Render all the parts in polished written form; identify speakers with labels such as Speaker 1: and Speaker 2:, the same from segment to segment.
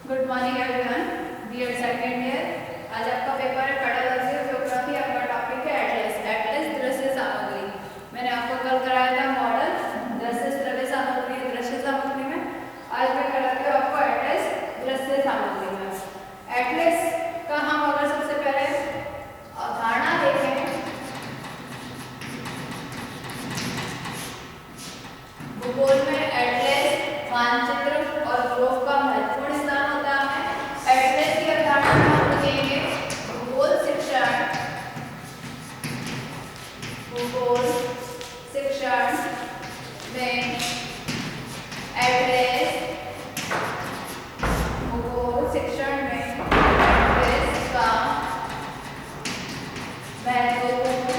Speaker 1: Good morning everyone, dear second year. आज आपका paper है पेडागॉजी ऑफ ज्योग्राफी। आपका टॉपिक है एटलस। एटलस दृश्य सामग्री। मैंने आपको कल कराया था मॉडल दृश्य श्रव्य सामग्री दृश्य सामग्री में। आज मैं कराती हूँ आपको एटलस दृश्य सामग्री में। एटलस का हम अगर सबसे पहले अवधारणा देखें, भूगोल में एटलस मानचित्र और ग्लोब का महत्वपूर्ण स्थान होता है। एटलस की अवधारणा में हम देखेंगे भूगोल शिक्षण में एटलस भूगोल शिक्षण में एटलस का महत्वपूर्ण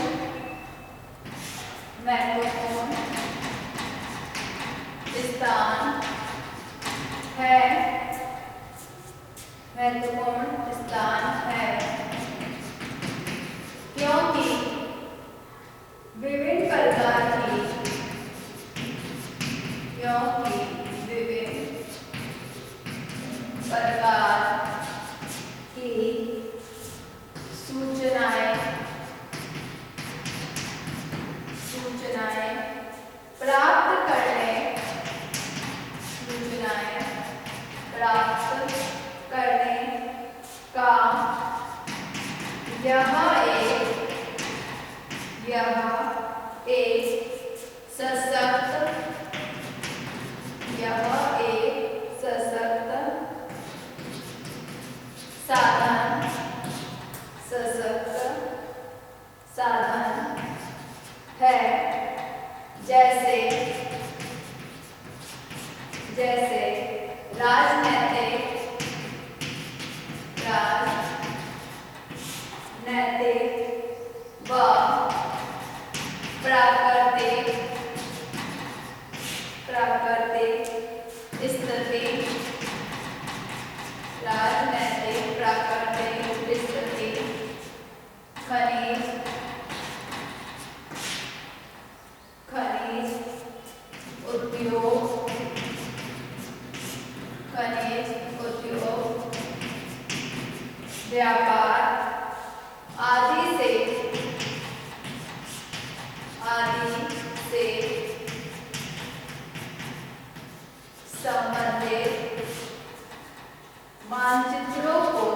Speaker 1: स्थान है। महत्वपूर्ण स्थान है क्योंकि विभिन्न प्रकार की सूचनाएं प्राप्त करने का यह एक सशक्त साधन है। जैसे राजनैतिक व प्राकृतिक स्थिति। राजनैतिक प्राकृतिक स्थिति, खनिज उद्योग व्यापार आदि से संबंधित मानचित्रों को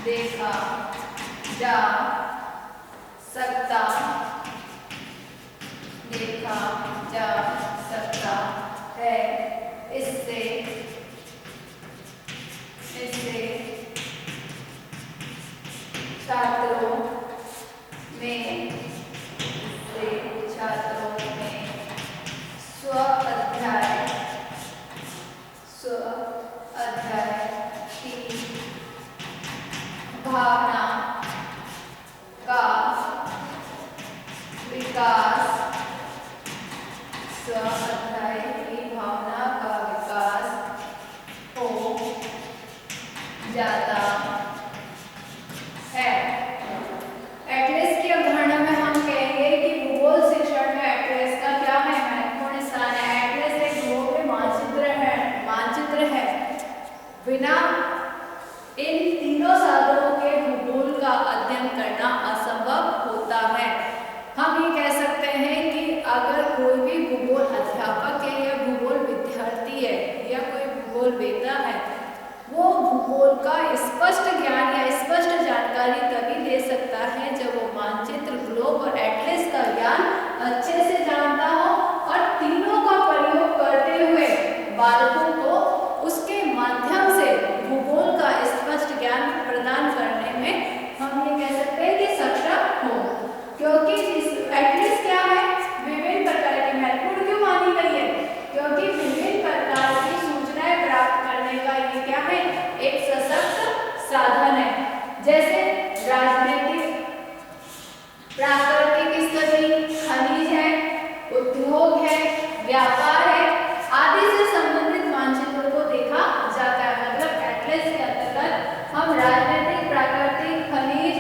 Speaker 1: देखा जा सकता है। इससे छात्रों में स्व अध्ययन की भावना का विकास हो जाता है। एटलस की अवधारणा में हम कहेंगे कि भूगोल शिक्षण में एटलस का क्या है, महत्वपूर्ण स्थान है। एटलस एक भूगोल मानचित्र है। बिना इन तीनों साधनों के भूगोल का अध्ययन करना असंभव होता है। हम ये कह सकते हैं कि अगर कोई भी भूगोल अध्यापक है या भूगोल विद्यार्थी है या कोई भूगोल वेत्ता है, वो भूगोल का स्पष्ट ज्ञान या स्पष्ट जानकारी तभी दे सकता है जब वो मानचित्र, ग्लोब और एटलस का ज्ञान अच्छे से जानता हो और तीनों का प्रयोग करते हुए बालकों को उसके माध्यम से भूगोल का स्पष्ट ज्ञान प्रदान करने में हम ये कह सकते हैं कि सक्षम हो। क्योंकि एटलस क्या है, विभिन्न प्रकार की, महत्वपूर्ण क्यों मानी गई है, क्योंकि विभिन्न प्रकार की सूचनाएं प्राप्त करने का ये क्या है, एक सशक्त साधन है। जैसे राजनीतिक, प्राकृतिक स्थिति, खनिज है, उद्योग है, व्यापार है आदि से संबंधित मानचित्रों को देखा जाता है। मतलब एटलस के अंतर्गत हम राजनीतिक, प्राकृतिक, खनिज,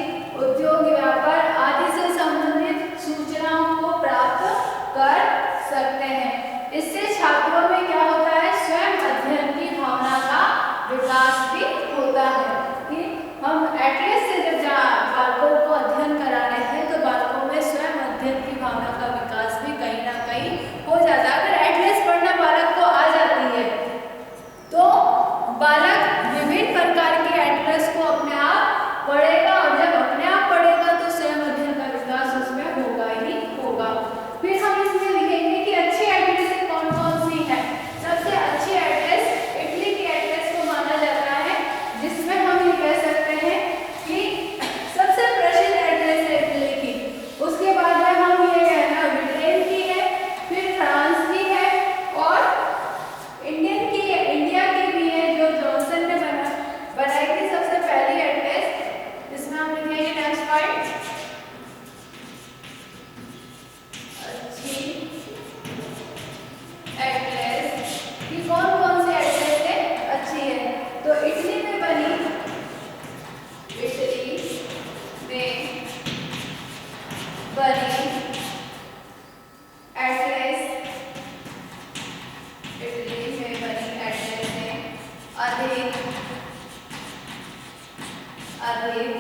Speaker 1: अधिक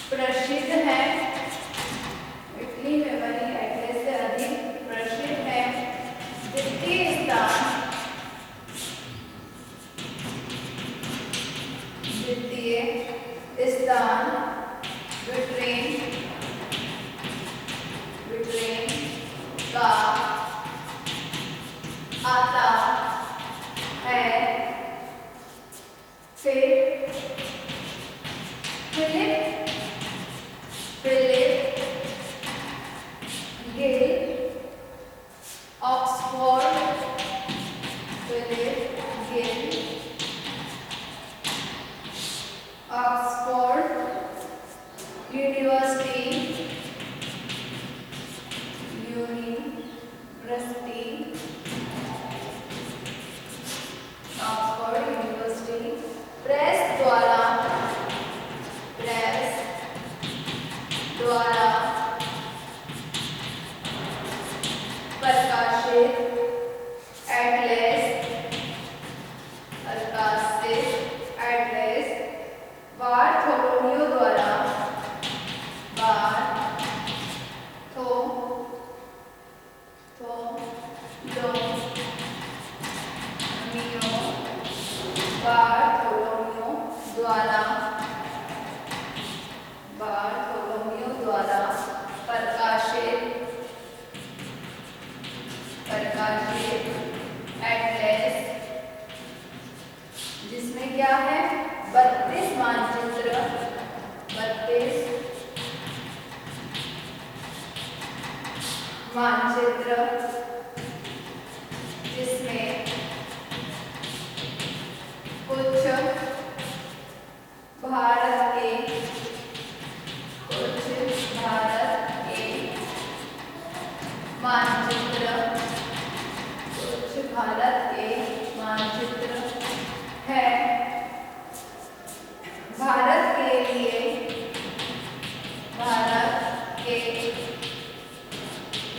Speaker 1: प्रसिद्ध है, इटली में बनी एटलस से अधिक प्रसिद्ध है। द्वितीय स्थान ब्रिटेन का आता है। फिर Philip Gill Oxford, Philip Gill Oxford University Oxford University Press द्वारा प्रकाशित एटलस बार्थोलोम्यू द्वारा बार्थोलोम्यू द्वारा प्रकाशित एटलस, जिसमें क्या है 32 मानचित्र, जिसमें कुछ भारत के मानचित्र है। भारत के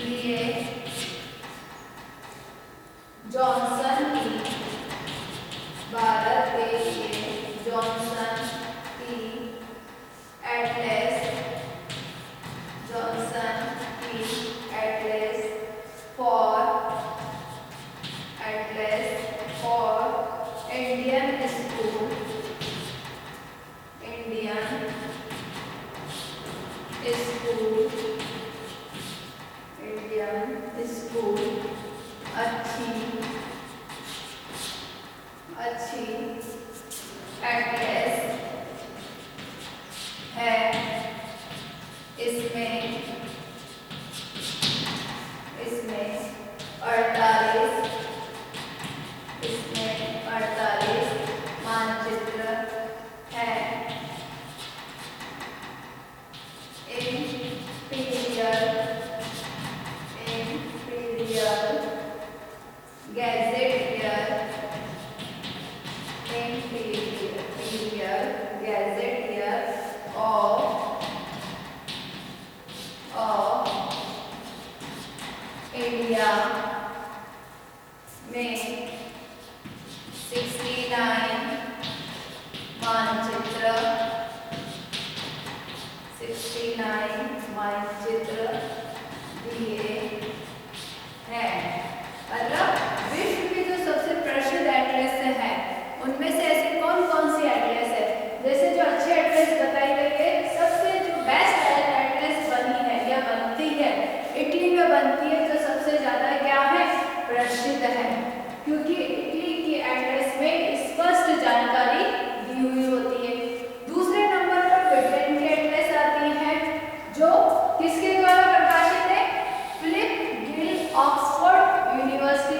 Speaker 1: लिए जॉनसन की एटलस फॉर इंडियन स्कूल अच्छी एटलस है। इसमें 48 मानचित्र है। इंपीरियल गैजेटियर ऑफ इंडिया में 69 मानचित्र दिए हैं। मतलब विश्व की जो सबसे प्रसिद्ध एटलस है उनमें से ऐसी कौन कौन सी एटलस है, जैसे जो अच्छी एटलस बताई गई है, सबसे जो बेस्ट एटलस बनी है या बनती है इटली में बनती है, जो सबसे ज्यादा क्या है प्रसिद्ध है, क्योंकि इटली की एटलस में स्पष्ट जानकारी दी हुई होती है। दूसरे नंबर पर ब्रिटेन की एटलस आती है, जो किसके द्वारा प्रकाशित है, फिलिप गिल ऑक्सफोर्ड यूनिवर्सिटी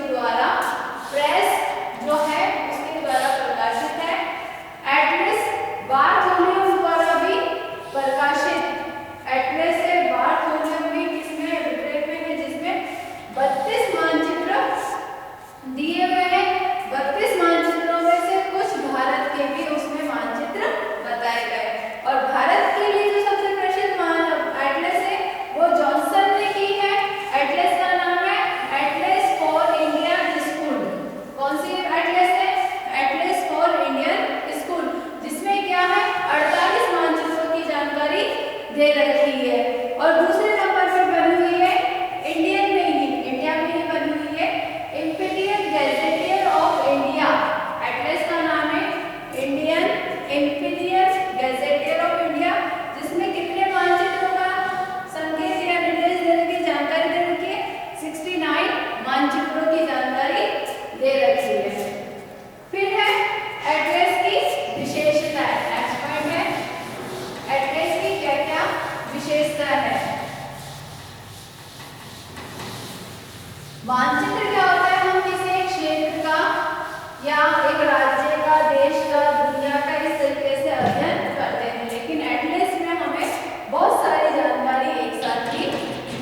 Speaker 1: देश का, दुनिया का इस तरीके से अध्ययन करते हैं। लेकिन एटलस में हमें बहुत सारी जानकारी एक साथ ही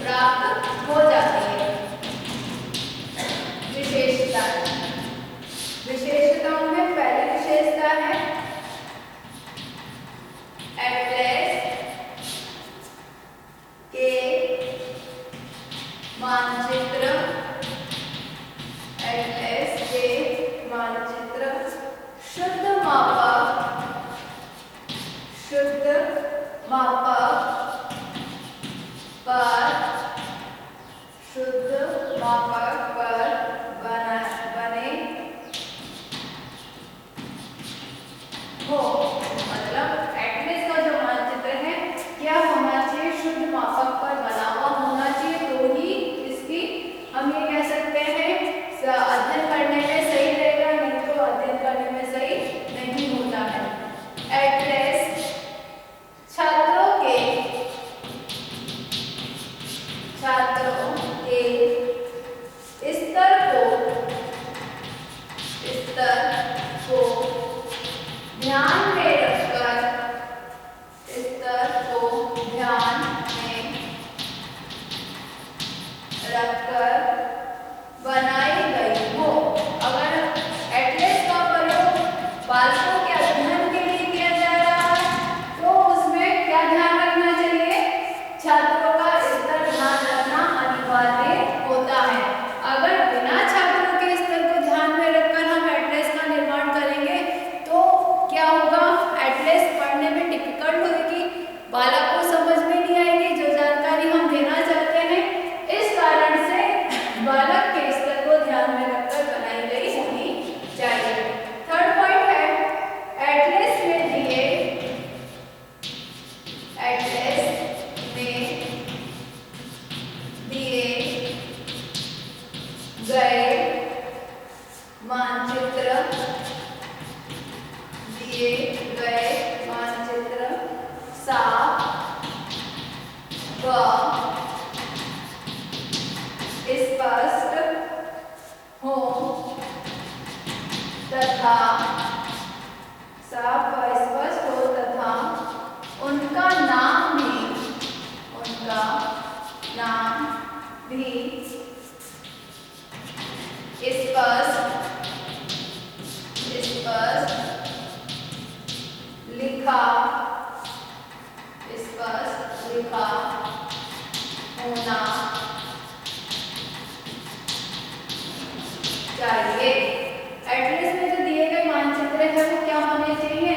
Speaker 1: प्राप्त हो जाती है। विशेषताओं में पहली विशेषता है एटलस के मानचित्र। एटलस के मानचित्र शुद्ध मापक पर बने हो। मतलब एटलस का जो मानचित्र है क्या होना चाहिए, शुद्ध मापक पर बना हुआ होना चाहिए, तो ही इसकी हम ये कह सकते हैं अध्ययन करने में सही रहेगा, नहीं तो अध्ययन करने में सही नहीं होता है। एटलस छात्रों के ध्यान में रखकर बनाई गई हो। अगर एटलस का प्रयोग बालकों के अध्ययन के लिए किया जा रहा है तो उसमें क्या ध्यान रखना चाहिए, छात्रों का स्तर ध्यान रखना अनिवार्य होता है। अगर बिना छात्रों के स्तर को ध्यान में रखकर हम एटलस का निर्माण करेंगे तो क्या होगा, एटलस पढ़ने में डिफिकल्ट होगी, बालक को समझ में नहीं आएगी जो जानकारी हम देना चाहते हैं। इस कारण से बालक के स्तर को ध्यान में रखकर बनाई गई होनी चाहिए। थर्ड पॉइंट है एटलस में दिए गए मानचित्र साफ व स्पष्ट हो तथा उनका नाम भी स्पष्ट लिखा होना चाहिए। एटलस में जो दिए गए मानचित्र है वो क्या होने चाहिए,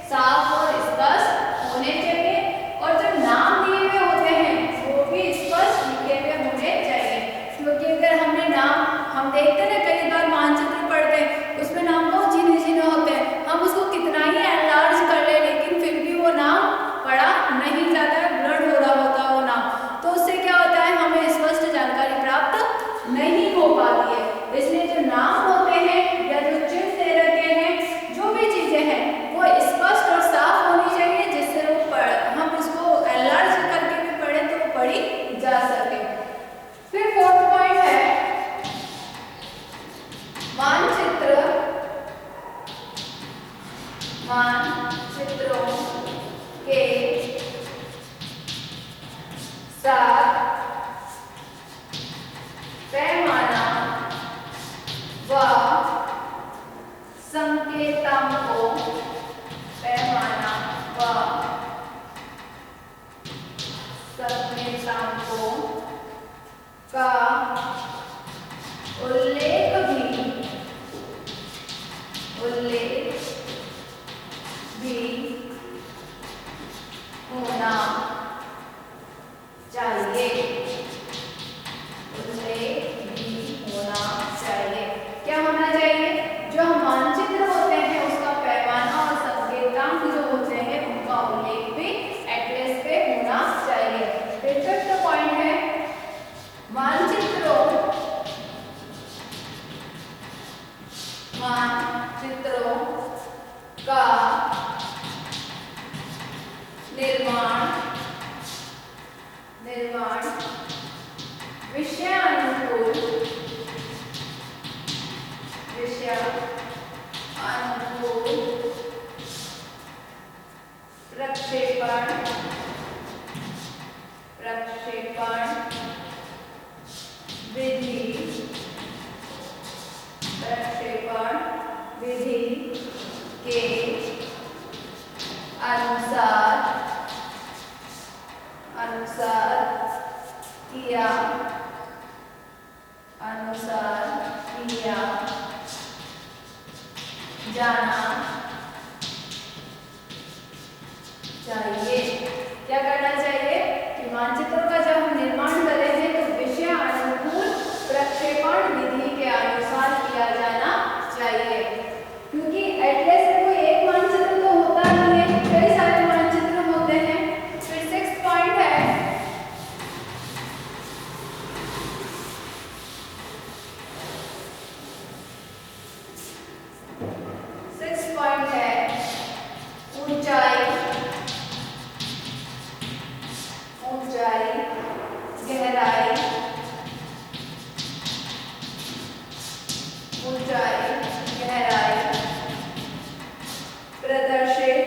Speaker 1: साफ और स्पष्ट होने चाहिए, और जो नाम दिए हुए होते हैं वो भी स्पष्ट लिखे हुए होने चाहिए। क्योंकि अगर हमने नाम, हम देखते हैं ना कई बार मानचित्र पढ़ते हैं उसमें नाम बहुत झिने होते हैं, हम उसको कितना ही एनलार्ज कर ले लेकिन फिर भी वो नाम पढ़ा नहीं जाता, ब्लड हो रहा होता है वो नाम, तो उससे क्या होता है, हमें स्पष्ट जानकारी प्राप्त नहीं हो पाती है। इसलिए जो नाम होते हैं या जो चिन्ह दे रखे हैं, जो भी चीजें हैं वो स्पष्ट और साफ होनी चाहिए, जिससे वो हम उसको एनलार्ज करके भी पढ़ें तो वो पढ़ी जा सके। फिर फोर्थ पॉइंट है मानचित्रों के साथ पैमाना व संकेतांकों का उल्लेख भी होना चाहिए। क्या होना चाहिए, जो मानचित्र होते हैं उसका पैमाना और संकेतांक जो होते हैं उनका उल्लेख भी एटलस पे होना चाहिए। फिर फिफ्थ पॉइंट है मानचित्रों का निर्माण के अनुसार किया जाना चाहिए। क्या करना चाहिए कि मानचित्रों का जब हम निर्माण कर रहे हैं तो विषय अनुकूल प्रक्षेपण विधि के अनुसार किया जाना चाहिए, क्योंकि एटलस में कोई एक मानचित्र तो होता नहीं है, कई सारे मानचित्र होते हैं। फिर 6 पॉइंट है, ऊंचाई, गहराई, प्रदर्शित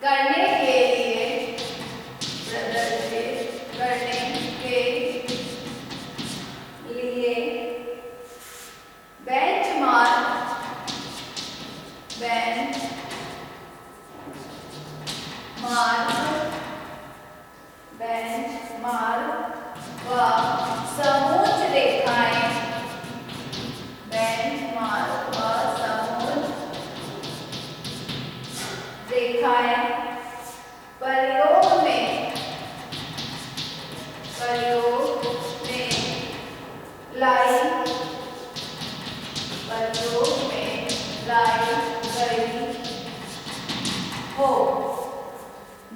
Speaker 1: करने के लिए बेंचमार्क व समोच्च रेखाएं, प्रयोग में लाई गई हो।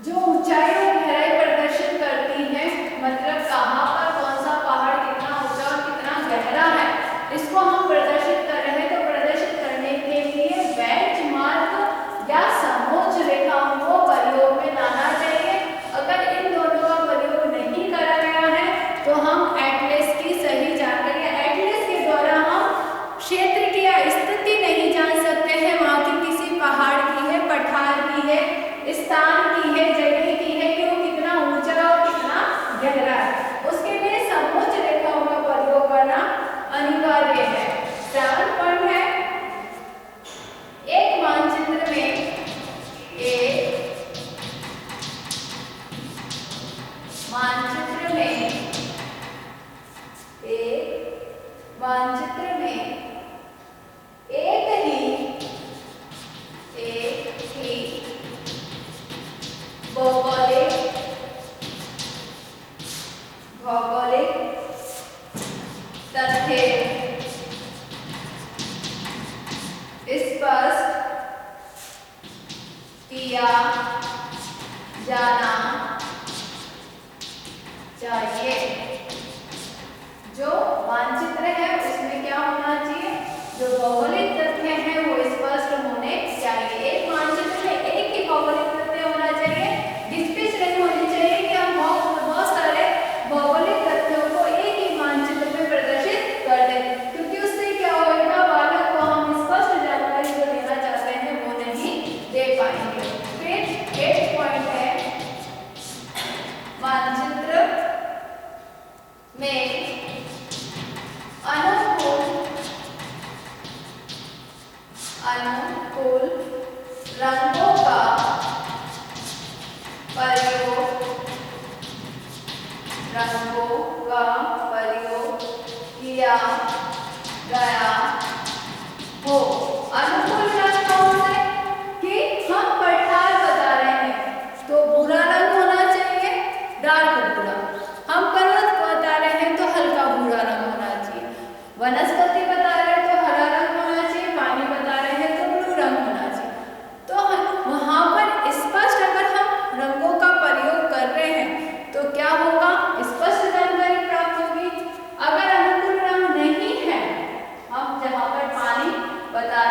Speaker 1: जो ऊंचाई और गहराई प्रदर्शित करती है, मतलब कहाँ पर कौन सा पहाड़ कितना ऊंचा और कितना गहरा है, इसको हम प्रदर्शित कर रहे हैं। तो प्रदर्शित करने के लिए बेंचमार्क या समोच्च रेखाओं को प्रयोग में लाना चाहिए। अगर इन दोनों का प्रयोग नहीं करा गया है तो हम एटलस की सही जानकारी, एटलस के द्वारा हम क्षेत्र की स्थिति नहीं जान सकते हैं, वहाँ की किसी पहाड़ की है, पठार की है, स्थान की है, जगह की है कि वो कितना ऊंचा और कितना गहरा है। उसके लिए समोच्च रेखाओं का प्रयोग करना अनिवार्य है। 7 पॉइंट है, एक मानचित्र में एक ही भौगोलिक तथ्य स्पष्ट किया जाना चाहिए। जो मानचित्र है उसमें क्या होना चाहिए, जो भौगोलिक तथ्य हैं वो स्पष्ट होने चाहिए। एक मानचित्र में एक ही भौगोलिक तथ्य होना चाहिए, डिस्पेच नहीं होनी चाहिए कि हम बहुत सारे भौगोलिक तथ्यों को एक ही मानचित्र में प्रदर्शित कर दें, क्योंकि उससे क्या होगा, बालक को हम स्पष्ट जानकारी जो देना चाहते हैं वो नहीं दे पाएंगे। फिर 8 पॉइंट है, मानचित्र में अनुकूल रंगों का प्रयोग किया गया हो। अनुकूल रंग कौन से, कि हम पठार बता रहे हैं तो भूरा रंग होना चाहिए, डार्क भूरा। हम पर्वत बता रहे हैं तो हल्का भूरा रंग होना चाहिए। वनस्पति बता रहे हैं तो हरा रंग होना चाहिए। पानी बता रहे हैं तो ब्लू रंग होना चाहिए। तो वहां पर स्पष्ट अगर हम रंगों का प्रयोग कर रहे हैं तो क्या होगा, स्पष्ट जानकारी प्राप्त होगी। अगर अनुकूल रंग नहीं है, हम जहाँ पर पानी बता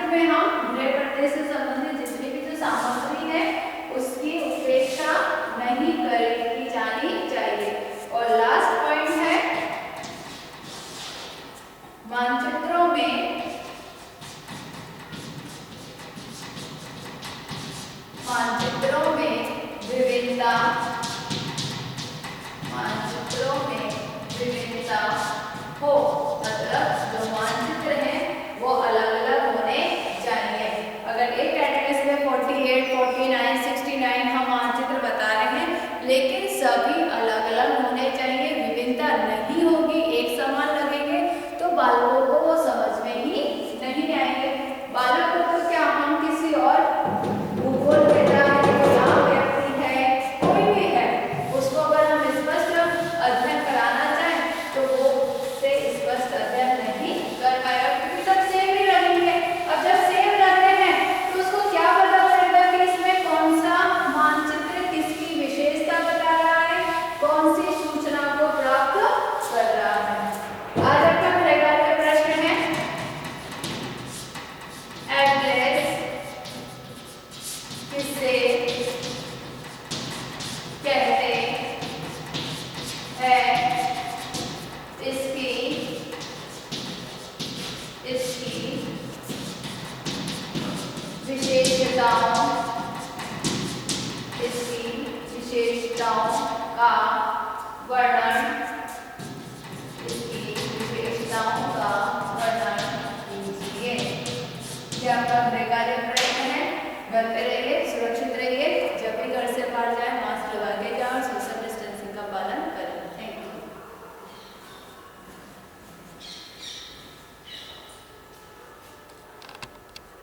Speaker 1: मानचित्र में हम गृह प्रदेश से संबंधित जितनी भी जो सामग्री है उसकी उपेक्षा नहीं की जानी चाहिए। और लास्ट पॉइंट है मानचित्रों में विभिन्नता, मानचित्रों में विभिन्नता हो, मतलब जो मानचित्र हैं वो अलग अलग होने चाहिए। अगर एक एड्रेस में 48, 49, 69 हम मानचित्र बता रहे हैं लेकिन सभी अलग अलग होने चाहिए, विभिन्नता नहीं होगी, एक समान लगेंगे तो बालकों को वो समझ में ही नहीं आएंगे। बालकों को क्या हम किसी और भूगोल के व्यक्ति है कोई भी है उसको अगर हम स्पष्ट अध्ययन कराना चाहें तो वो से स्पष्ट अध्ययन नहीं कर पाएगा क्योंकि सब सेम ही रहेंगे। अब जब सेम रहते हैं तो उसको क्या पता पड़ेगा कि इसमें कौन सा मानचित्र किसकी विशेषता बता रहा है, कौन सी सूचना को प्राप्त कर रहा है। आज आपका पहला प्रश्न है एड्रेस किसे कहते हैं, इसकी विशेषताओं का वर्णन